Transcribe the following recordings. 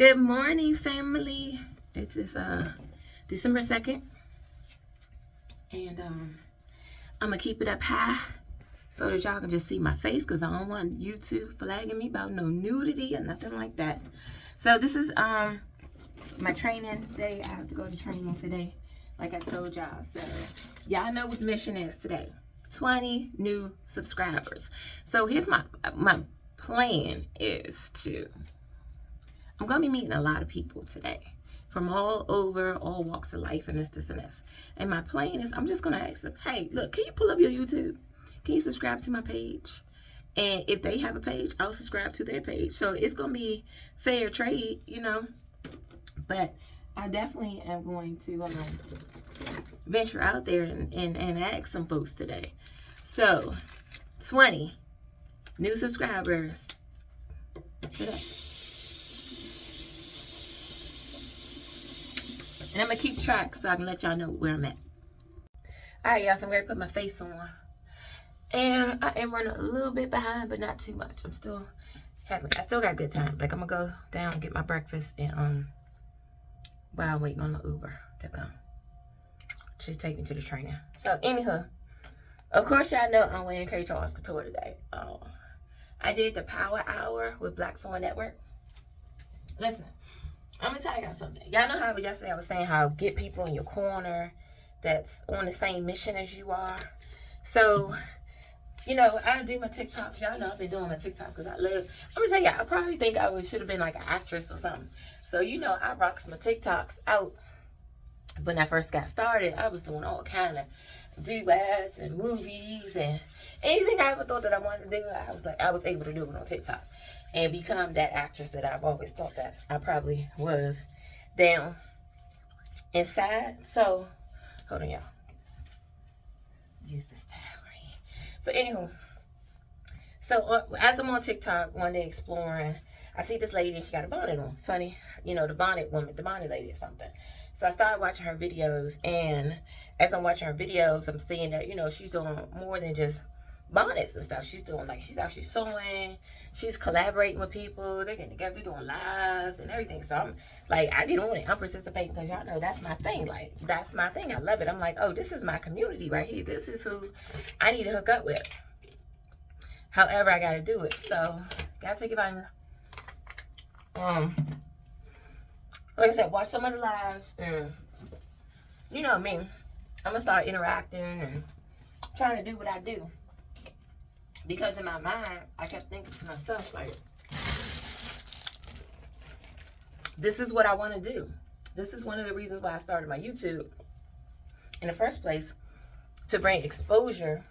Good morning, family. It is December 2nd, and I'm gonna keep it up high so that y'all can just see my face, because I don't want YouTube flagging me about no nudity or nothing like that. So this is my training day. I have to go to training today, like I told y'all. So y'all know what the mission is today: 20 new subscribers. So here's my plan is to, I'm going to be meeting a lot of people today from all over, all walks of life, and this, and this. And my plan is I'm just going to ask them, hey, look, can you pull up your YouTube? Can you subscribe to my page? And if they have a page, I'll subscribe to their page. So it's going to be fair trade, you know. But I definitely am going to venture out there and ask some folks today. So 20 new subscribers today. And I'm going to keep track so I can let y'all know where I'm at. Alright, y'all, so I'm going to put my face on. And I am running a little bit behind, but not too much. I still got good time. Like, I'm going to go down and get my breakfast and while I'm waiting on the Uber to come. She's take me to the training. So, anywho, of course, y'all know I'm wearing K. Charles Couture today. I did the Power Hour with Black Soul Network. Listen. I'm gonna tell y'all something. Y'all know how yesterday I was saying how get people in your corner that's on the same mission as you are. So, you know, I do my TikToks. Y'all know I've been doing my TikTok because I love. I'm gonna tell y'all, I probably think I should have been like an actress or something. So, you know, I rocks my TikToks out. When I first got started, I was doing all kind of duets and movies and anything I ever thought that I wanted to do. I was able to do it on TikTok and become that actress that I've always thought that I probably was down inside. So, hold on, y'all. Use this tab right here. So, anywho, so as I'm on TikTok one day exploring, I see this lady and she got a bonnet on. Funny, you know, the bonnet woman, the bonnet lady or something. So I started watching her videos, and as I'm watching her videos, I'm seeing that, you know, she's doing more than just bonnets and stuff. She's doing, like, she's actually sewing, she's collaborating with people, they're getting together, they're doing lives and everything. So I'm like, I get on it, I'm participating, because y'all know that's my thing. Like, that's my thing. I love it. I'm like, oh, this is my community right here. This is who I need to hook up with. However I gotta do it. So gotta take it by like I said, watch some of the lives, and you know me, I'm gonna start interacting and trying to do what I do. Because in my mind, I kept thinking to myself, like, this is what I want to do. This is one of the reasons why I started my YouTube in the first place, to bring exposure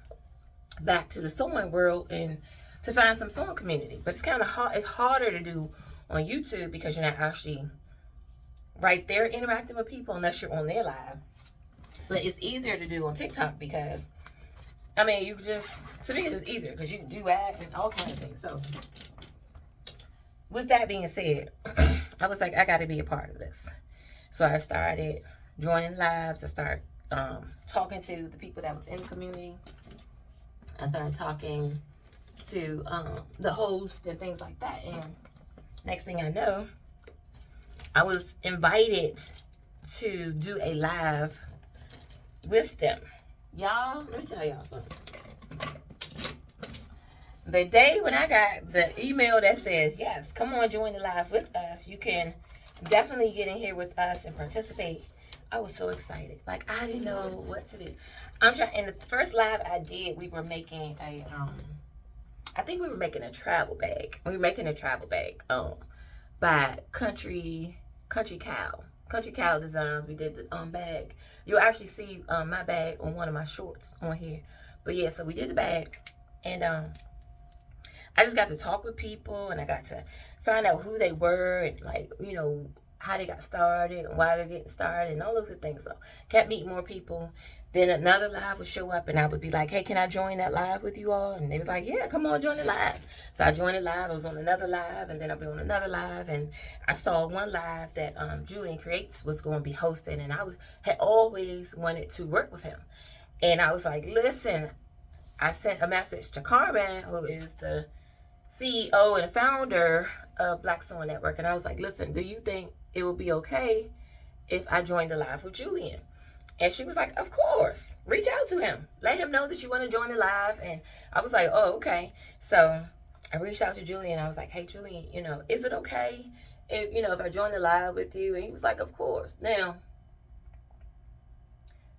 back to the sewing world and to find some sewing community. But it's kind of hard. It's harder to do on YouTube because you're not actually right there interacting with people unless you're on their live. But it's easier to do on TikTok because, I mean, you just, to me, it's just easier because you can do that and all kinds of things. So, with that being said, I was like, I got to be a part of this. So I started joining lives. I started talking to the people that was in the community. I started talking to the host and things like that. And next thing I know, I was invited to do a live with them. Y'all, let me tell y'all something. The day when I got the email that says, yes, come on, join the live with us. You can definitely get in here with us and participate. I was so excited. Like, I didn't know what to do. I'm trying, in the first live I did, we were making a, I think we were making a travel bag. We were making a travel bag by Country Cow Designs. We did the bag. You'll actually see my bag on one of my shorts on here. But yeah, so we did the bag, and I just got to talk with people, and I got to find out who they were and, like, you know, how they got started and why they're getting started and all those things. So kept meeting more people. Then another live would show up, and I would be like, hey, can I join that live with you all? And they was like, yeah, come on, join the live. So I joined the live. I was on another live, and then I'll be on another live. And I saw one live that Julian Creates was going to be hosting, and I had always wanted to work with him. And I was like, listen, I sent a message to Carmen, who is the CEO and founder of Black Sewing Network. And I was like, listen, do you think it would be okay if I joined the live with Julian? And she was like, of course, reach out to him. Let him know that you want to join the live. And I was like, oh, okay. So I reached out to Julian. I was like, hey, Julian, is it okay if I join the live with you? And he was like, of course. Now,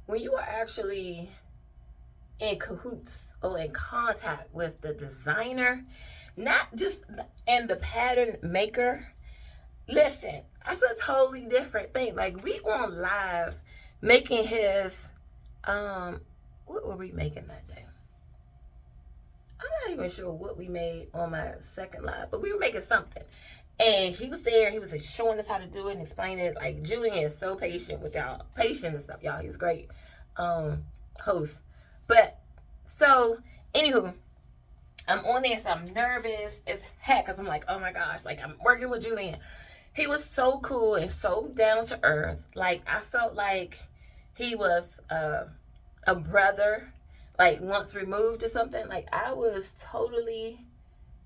when you are actually in cahoots or in contact with the designer, not just and the pattern maker, listen, that's a totally different thing. Like, we on live making his what were we making that day? I'm not even sure what we made on my second live, but we were making something. And he was there, he was showing us how to do it and explaining it. Like, Julian is so patient with y'all, patient and stuff, y'all. He's a great host. But so, anywho, I'm on there, so I'm nervous as heck, because I'm like, oh my gosh, like, I'm working with Julian. He was so cool and so down to earth. Like, I felt like he was a brother, like, once removed or something. Like, I was totally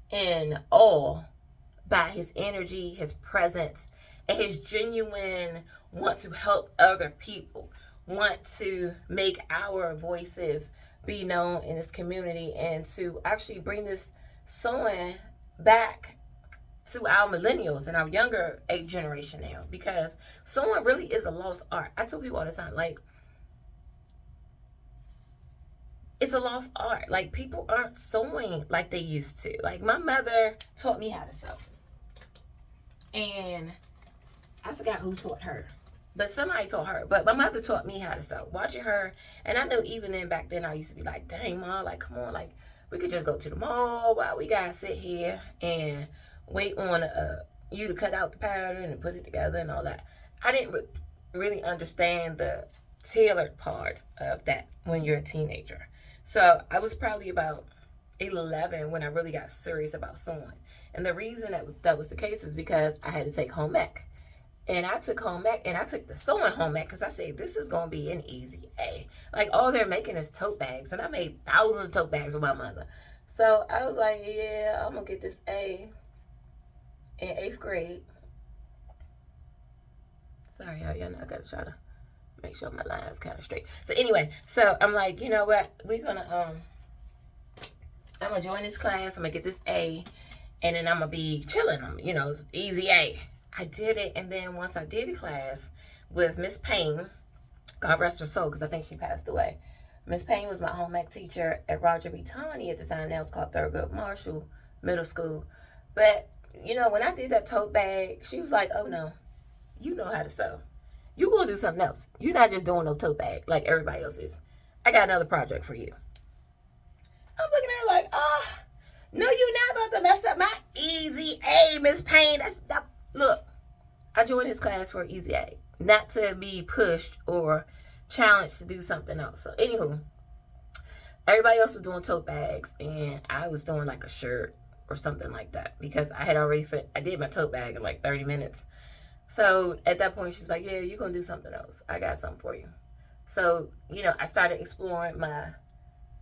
in awe by his energy, his presence, and his genuine want to help other people, want to make our voices be known in this community, and to actually bring this sewing back to our millennials and our younger age generation now, because sewing really is a lost art. I tell people all the time, like, it's a lost art. Like, people aren't sewing like they used to. Like, my mother taught me how to sew, and I forgot who taught her, but somebody taught her. But my mother taught me how to sew, watching her. And I know even then, back then, I used to be like, dang, Ma, like, come on, like, we could just go to the mall. Why we gotta sit here and wait on you to cut out the pattern and put it together and all that? I didn't really understand the tailored part of that when you're a teenager. So I was probably about 11 when I really got serious about sewing. And the reason that was the case is because I had to take home ec. And I took home ec, and I took the sewing home ec because I said, this is going to be an easy A. Like, all they're making is tote bags. And I made thousands of tote bags with my mother. So I was like, yeah, I'm going to get this A in 8th grade. Sorry, y'all know I got to try to make sure my line is kind of straight. So anyway, so I'm like, you know what? We're going to, I'm going to join this class. I'm going to get this A. And then I'm going to be chilling. Easy A. I did it. And then once I did the class with Miss Payne, God rest her soul, because I think she passed away. Miss Payne was my home ec teacher at Roger B. Taney at the time. That was called Thurgood Marshall Middle School. But, when I did that tote bag, she was like, oh, no, you know how to sew. You going to do something else. You're not just doing no tote bag like everybody else is. I got another project for you. I'm looking at her like, no, you're not about to mess up my easy A, Miss Payne. Look, I joined his class for easy A, not to be pushed or challenged to do something else. So, anywho, everybody else was doing tote bags, and I was doing like a shirt or something like that, because I had already I did my tote bag in like 30 minutes. So at that point, she was like, yeah, you're going to do something else. I got something for you. So, I started exploring my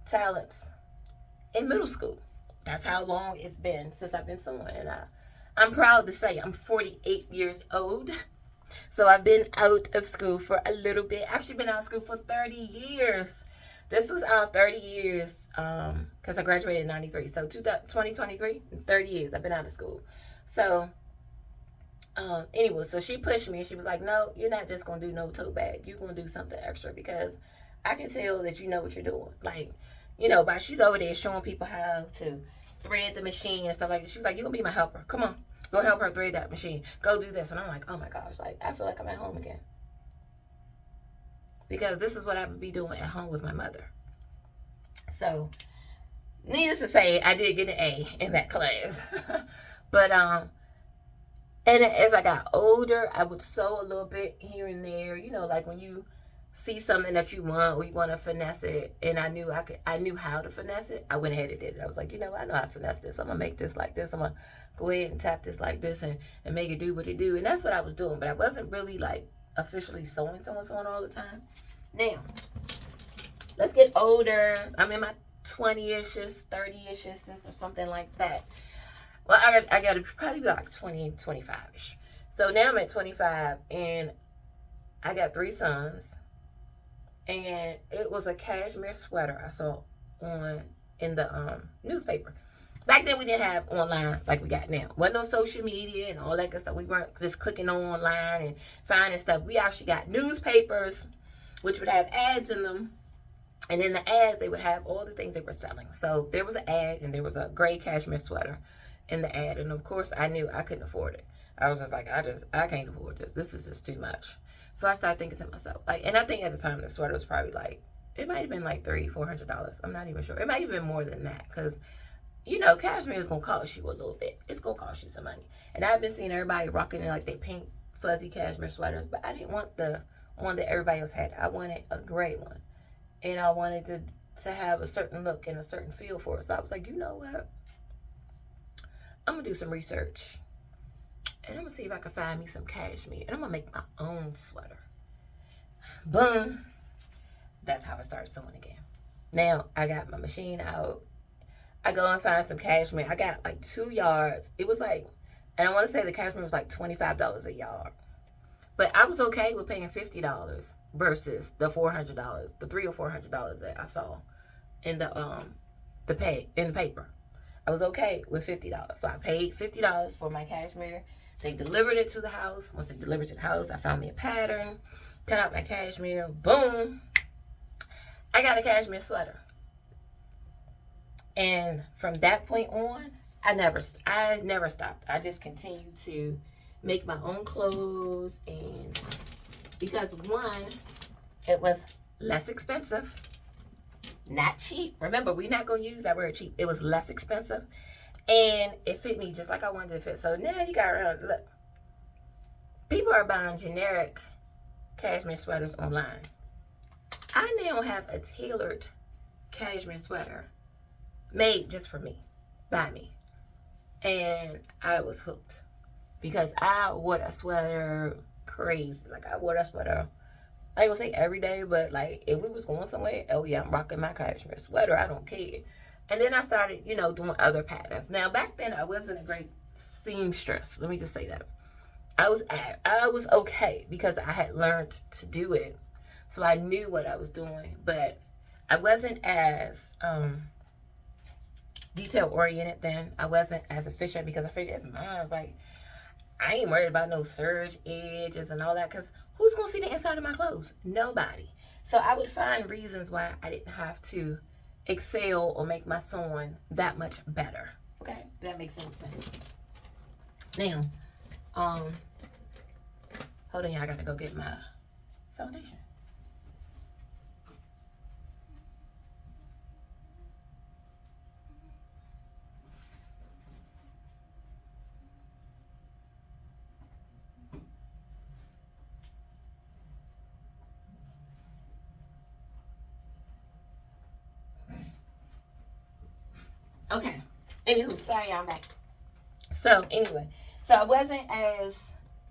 talents in middle school. That's how long it's been since I've been sewing. And I'm proud to say I'm 48 years old. So I've been out of school for a little bit. Actually been out of school for 30 years. This was our 30 years because I graduated in 93. So 2023, 30 years I've been out of school. So anyway, so she pushed me and she was like, no, you're not just going to do no tote bag. You're going to do something extra, because I can tell that you know what you're doing. Like, but she's over there showing people how to thread the machine and stuff like that. She was like, you're going to be my helper. Come on, go help her thread that machine. Go do this. And I'm like, oh my gosh, like, I feel like I'm at home again. Because this is what I would be doing at home with my mother. So, needless to say, I did get an A in that class. But, and as I got older, I would sew a little bit here and there. Like when you see something that you want or you want to finesse it, and I knew how to finesse it, I went ahead and did it. I was like, I know how to finesse this. I'm going to make this like this. I'm going to go ahead and tap this like this and make it do what it do. And that's what I was doing. But I wasn't really like officially sewing all the time. Now, let's get older. I'm in my 20-ish, 30-ish, or something like that. Well, I got to probably be like 20, 25-ish. So now I'm at 25, and I got 3 sons, and it was a cashmere sweater I saw on in the newspaper. Back then we didn't have online like we got now. Wasn't no social media and all that good stuff. We weren't just clicking on online and finding stuff. We actually got newspapers, which would have ads in them. And in the ads, they would have all the things they were selling. So there was an ad, and there was a gray cashmere sweater in the ad. And of course, I knew I couldn't afford it. I was just like, I can't afford this. This is just too much. So I started thinking to myself, like, and I think at the time the sweater was probably like, it might have been like $300-400. I'm not even sure. It might have been more than that, because you know, cashmere is gonna cost you a little bit. It's gonna cost you some money. And I've been seeing everybody rocking in like their pink fuzzy cashmere sweaters, but I didn't want the one that everybody else had. I wanted a gray one, and I wanted to have a certain look and a certain feel for it. So I was like, you know what? I'm gonna do some research, and I'm gonna see if I can find me some cashmere, and I'm gonna make my own sweater. Boom. That's how I started sewing again. Now I got my machine out. I go and find some cashmere. I got like 2 yards. It was like, and I want to say the cashmere was like $25 a yard. But I was okay with paying $50 versus the $400, the $300 or $400 that I saw in the paper. I was okay with $50. So I paid $50 for my cashmere. They delivered it to the house. Once they delivered it to the house, I found me a pattern, cut out my cashmere. Boom. I got a cashmere sweater. And from that point on, I never stopped. I just continued to make my own clothes, and because one, it was less expensive, not cheap. Remember, we're not gonna use that word cheap. It was less expensive, and it fit me just like I wanted it to fit. So now you got around. Look, people are buying generic cashmere sweaters online. I now have a tailored cashmere sweater made just for me, by me. And I was hooked, because I wore that sweater crazy. Like, I wore that sweater, I ain't gonna say every day, but like if we was going somewhere, oh yeah, I'm rocking my cashmere sweater, I don't care. And then I started, you know, doing other patterns. Now back then I wasn't a great seamstress. Let me just say that. I was okay, because I had learned to do it. So I knew what I was doing, but I wasn't as detail oriented then. I wasn't as efficient, because I figured as mine, I was like, I ain't worried about no serge edges and all that, because who's gonna see the inside of my clothes? Nobody. So I would find reasons why I didn't have to excel or make my sewing that much better. Okay, that makes some sense. Now, hold on, y'all, I gotta go get my foundation. Okay. Anywho, sorry, I'm back. So anyway, so I wasn't as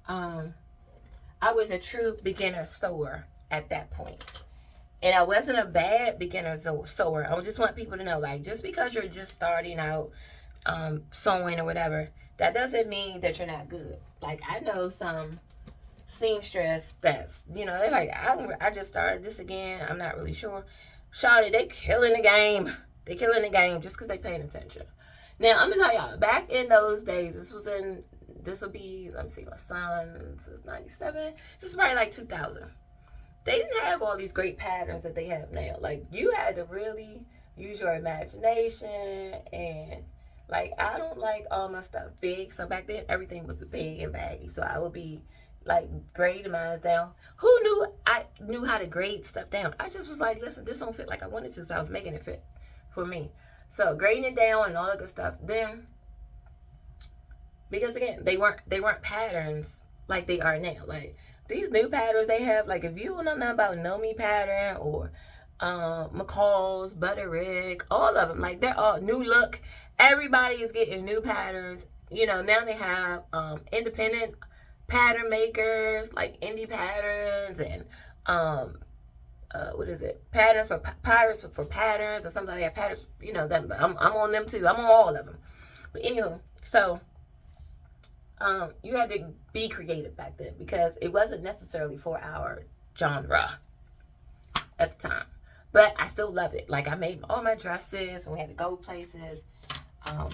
I was a true beginner sewer at that point. And I wasn't a bad beginner sewer. I just want people to know, like, just because you're just starting out sewing or whatever, that doesn't mean that you're not good. Like, I know some seamstress that's, you know, they're like, I just started this again. I'm not really sure. Shawty, they killing the game. They killing the game just because they paying attention. Now, I'm going to tell y'all, back in those days, this would be, let me see, my son's is 97. This is probably like 2000. They didn't have all these great patterns that they have now. Like, you had to really use your imagination, and like, I don't like all my stuff big. So back then, everything was big and baggy. So I would be like grading mine down. Who knew I knew how to grade stuff down? I just was like, listen, this don't fit like I wanted to. So I was making it fit for me. So grading it down and all that good stuff. Then, because again, they weren't patterns like they are now. Like, these new patterns they have, like, if you don't know nothing about Nomi pattern or McCall's, Butterick, all of them, like, they're all new look. Everybody is getting new patterns. You know, now they have independent pattern makers, like indie patterns, and what is it? Patterns for patterns or something like that. Patterns, you know, that I'm on them too. I'm on all of them. But anyway, So you had to be creative back then because it wasn't necessarily for our genre at the time. But I still loved it. Like, I made all my dresses when we had to go places.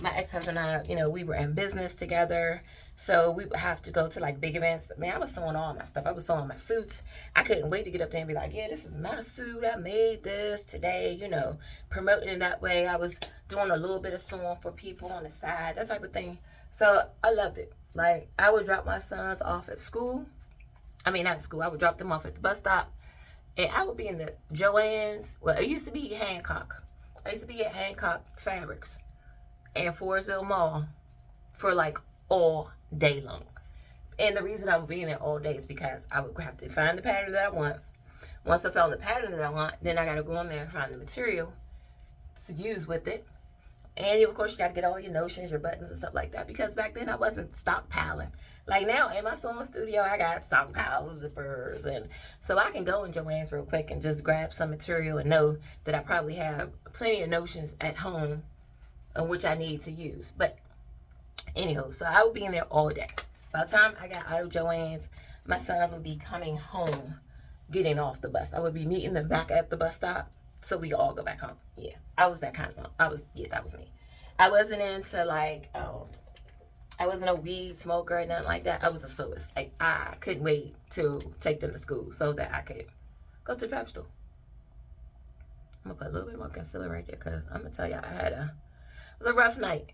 My ex-husband and I, you know, we were in business together. So we would have to go to like big events. Man, I was sewing all my stuff. I was sewing my suits. I couldn't wait to get up there and be like, yeah, this is my suit. I made this today, you know, promoting it that way. I was doing a little bit of sewing for people on the side, that type of thing. So I loved it. Like, I would drop my sons off at school. I mean, not at school. I would drop them off at the bus stop. And I would be in the Joann's. Well, it used to be Hancock. I used to be at Hancock Fabrics and Forestville Mall for like all day long. And the reason I would be in there all day is because I would have to find the pattern that I want. Once I found the pattern that I want, then I got to go in there and find the material to use with it. And of course, you got to get all your notions, your buttons and stuff like that. Because back then I wasn't stockpiling. Like now in my sewing studio, I got stockpiles, zippers. And so I can go in Joann's real quick and just grab some material and know that I probably have plenty of notions at home on which I need to use. But anywho, so I would be in there all day. By the time I got out of Joann's, my sons would be coming home, getting off the bus. I would be meeting them back at the bus stop so we could all go back home. Yeah, I was that kind of, that was me. I wasn't into like, I wasn't a weed smoker or nothing like that. I was a sewist. Like, I couldn't wait to take them to school so that I could go to the fabric store. I'm gonna put a little bit more concealer right there because I'm gonna tell y'all it was a rough night.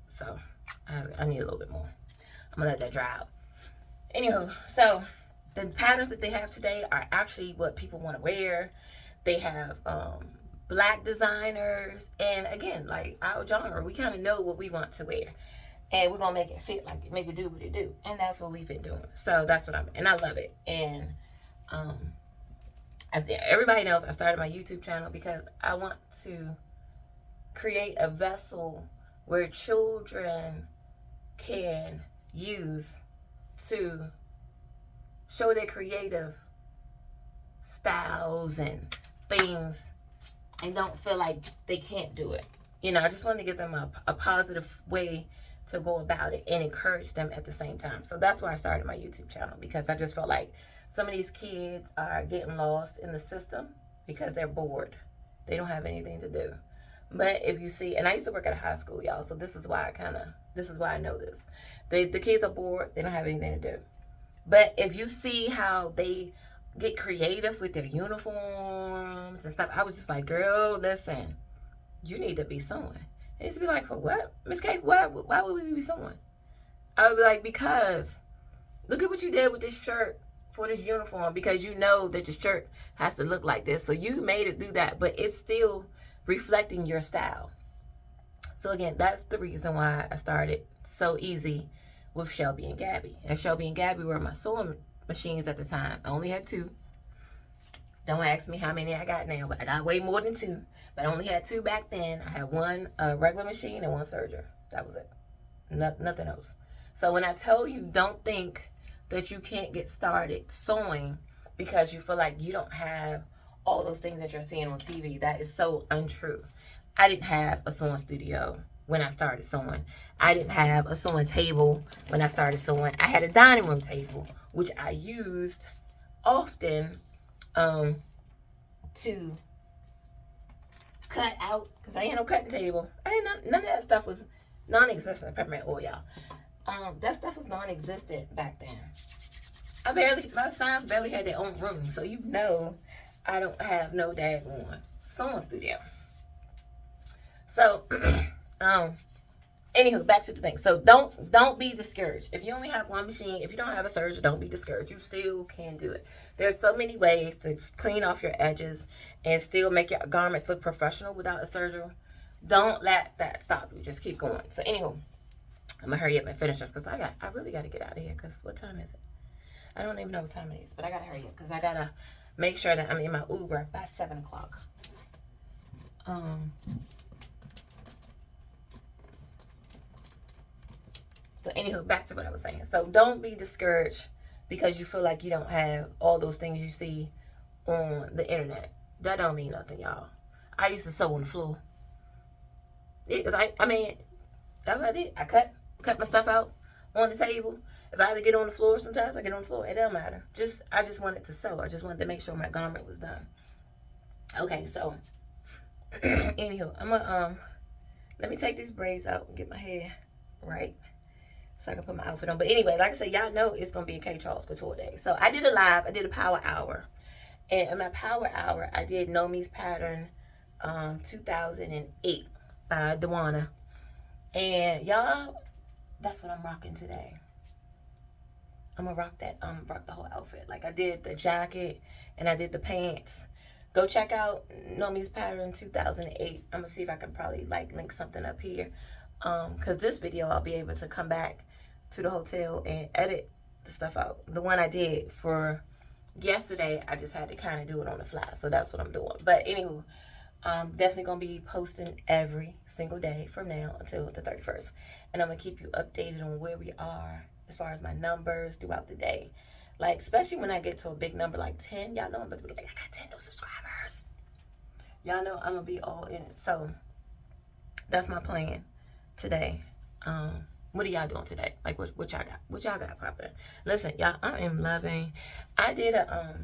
So I need a little bit more. I'm gonna let that dry out. Anywho, so the patterns that they have today are actually what people want to wear. They have black designers, and again, like our genre, we kind of know what we want to wear, and we're gonna make it fit, like make it do what it do, and that's what we've been doing. So that's what and I love it. And as everybody knows, I started my YouTube channel because I want to create a vessel where children can use to show their creative styles and things and don't feel like they can't do it. You know, I just wanted to give them a positive way to go about it and encourage them at the same time. So that's why I started my YouTube channel, because I just felt like some of these kids are getting lost in the system because they're bored. They don't have anything to do. But if you see, and I used to work at a high school, y'all, so this is why I know this. The kids are bored. They don't have anything to do. But if you see how they get creative with their uniforms and stuff, I was just like, girl, listen, you need to be sewing. And used to be like, for what? Miss Kate, why would we be sewing? I would be like, because look at what you did with this shirt for this uniform, because you know that your shirt has to look like this. So you made it do that, but it's still reflecting your style. So again, that's the reason why I started So Easy with Shelby and Gabby. And Shelby and Gabby were my sewing machines at the time. I only had 2. Don't ask me how many I got now, but I got way more than 2. But I only had 2 back then. I had one regular machine and one serger. That was it. Nothing else. So when I tell you, don't think that you can't get started sewing because you feel like you don't have all those things that you're seeing on TV. That is so untrue. I didn't have a sewing studio when I started sewing. I didn't have a sewing table when I started sewing. I had a dining room table, which I used often to cut out, because I ain't no cutting table. None of that stuff was non-existent. Peppermint oil, y'all. That stuff was non-existent back then. My sons barely had their own room, so you know I don't have no daggone sewing studio. So, anywho, back to the thing. So don't be discouraged. If you only have one machine, if you don't have a serger, don't be discouraged. You still can do it. There's so many ways to clean off your edges and still make your garments look professional without a serger. Don't let that stop you. Just keep going. So anywho, I'm gonna hurry up and finish this because I really gotta get out of here. Because what time is it? I don't even know what time it is, but I gotta hurry up because I gotta make sure that I'm in my Uber by 7 o'clock. So anywho, back to what I was saying. So don't be discouraged because you feel like you don't have all those things you see on the internet. That don't mean nothing, y'all. I used to sew on the floor. Because I mean, That's what I did. I cut my stuff out on the table. If I had to get on the floor, sometimes I get on the floor. It don't matter. I just wanted to sew. I just wanted to make sure my garment was done. Okay, so anywho, I'm gonna let me take these braids out and get my hair right so I can put my outfit on. But anyway, like I said, y'all know it's gonna be a K Charles Couture day. So I did a live. I did a power hour, and in my power hour, I did Nomi's pattern 2008 by Dewana. And y'all, that's what I'm rocking today. I'm gonna rock that, rock the whole outfit. Like I did the jacket and I did the pants. Go check out Nomi's pattern 2008. I'm gonna see if I can probably like link something up here. Cause this video I'll be able to come back to the hotel and edit the stuff out. The one I did for yesterday, I just had to kind of do it on the fly. So that's what I'm doing. But anywho, I'm definitely going to be posting every single day from now until the 31st. And I'm going to keep you updated on where we are as far as my numbers throughout the day. Like, especially when I get to a big number like 10. Y'all know I'm about to be like, I got 10 new subscribers. Y'all know I'm going to be all in it. So, that's my plan today. What are y'all doing today? Like, what y'all got? What y'all got popping? Listen, y'all, I am loving. I did a,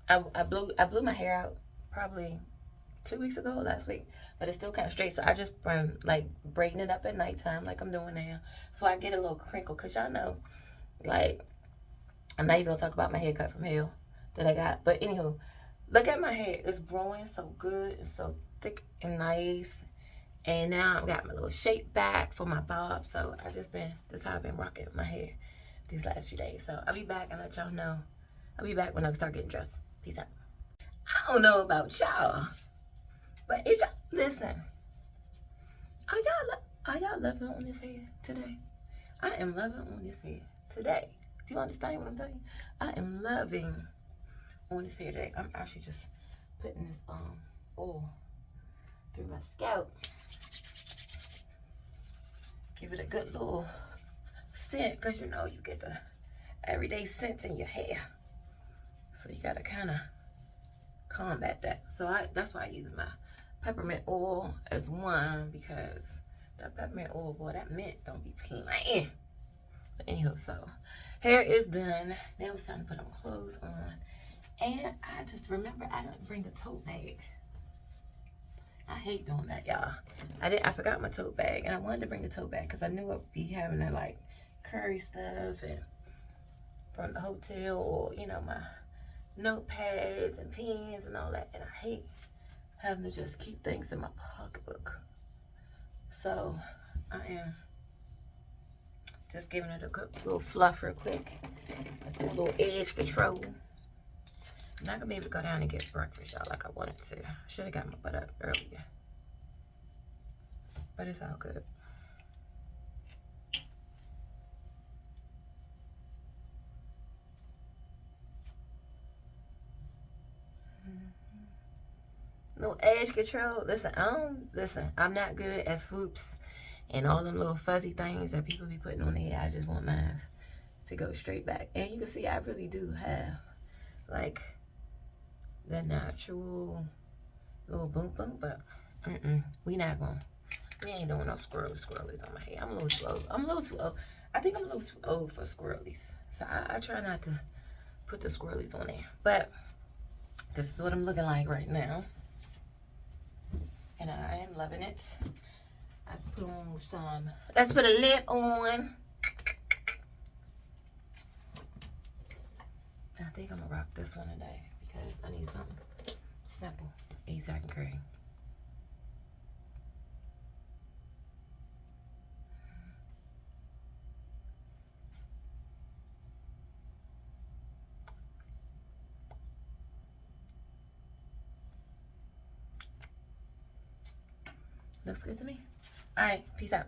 I blew my hair out probably 2 weeks ago, last week, but it's still kind of straight. So I just been like braiding it up at nighttime like I'm doing now, so I get a little crinkle. Cause y'all know, like, I'm not even gonna talk about my haircut from hell that I got. But anywho, look at my hair. It's growing so good and so thick and nice. And now I've got my little shape back for my bob. So that's how I've been rocking my hair these last few days. So I'll be back and let y'all know. I'll be back when I start getting dressed. Peace out. I don't know about y'all, but listen, are y'all loving on this hair today? I am loving on this hair today. Do you understand what I'm telling you? I am loving on this hair today. I'm actually just putting this oil through my scalp. Give it a good little scent, because you know you get the everyday scent in your hair. So you gotta kind of combat that. So that's why I use my peppermint oil as one, because that peppermint oil, boy, that mint don't be playing. But anywho, so hair is done. Now it's time to put on clothes on. And I just remember I didn't bring a tote bag. I hate doing that, y'all. I forgot my tote bag, and I wanted to bring a tote bag because I knew I'd be having to like carry stuff and from the hotel, or you know, my notepads and pens and all that, and I hate having to just keep things in my pocketbook. So I am just giving it a good little fluff real quick. Let's do a little edge control. I'm not gonna be able to go down and get breakfast, y'all, like I wanted to. I should have got my butt up earlier, but it's all good. No edge control. Listen, I'm not good at swoops and all them little fuzzy things that people be putting on their hair. I just want mine to go straight back. And you can see I really do have like the natural little boom boom, but we ain't doing no squirrelies on my hair. I'm a little too old. I think I'm a little too old for squirrelies. So I try not to put the squirrelies on there. But this is what I'm looking like right now. And I am loving it. Let's put a lip on. I think I'm gonna rock this one today because I need something simple, easy I can carry. Looks good to me. All right, peace out.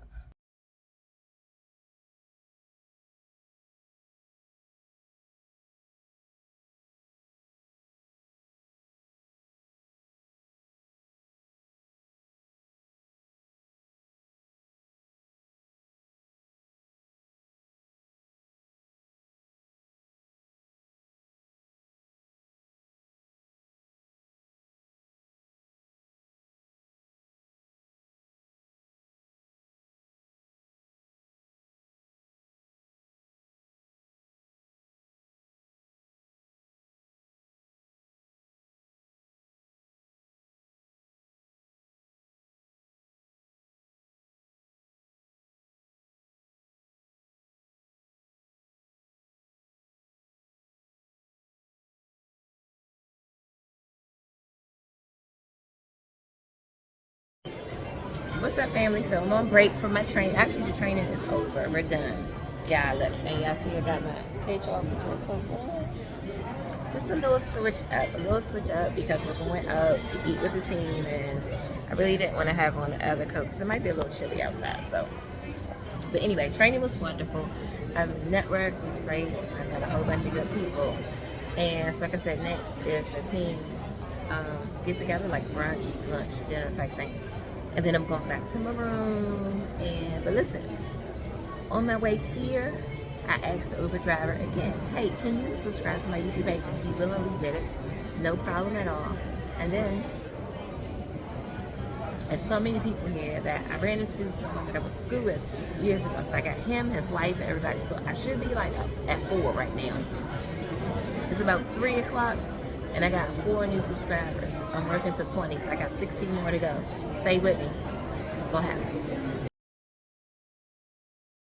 family, so I'm on break from my training. Actually, the training is over. We're done. Yeah, look, and y'all see I got my K-Charles between coat. Just a little switch up because we're going out to eat with the team, and I really didn't want to have on the other coat because it might be a little chilly outside. So, but anyway, training was wonderful. Network was great. I met a whole bunch of good people, and so like I said, next is the team get together, like brunch, lunch, dinner type thing, and then I'm going back to my room. But listen, on my way here, I asked the Uber driver again, hey, can you subscribe to my YouTube page? And he willingly did it. No problem at all. And then, there's so many people here that I ran into someone that I went to school with years ago. So I got him, his wife, everybody. So I should be like at 4 right now. It's about 3 o'clock, and I got 4 new subscribers. I'm working to 20, so I got 16 more to go. Stay with me. It's going to happen.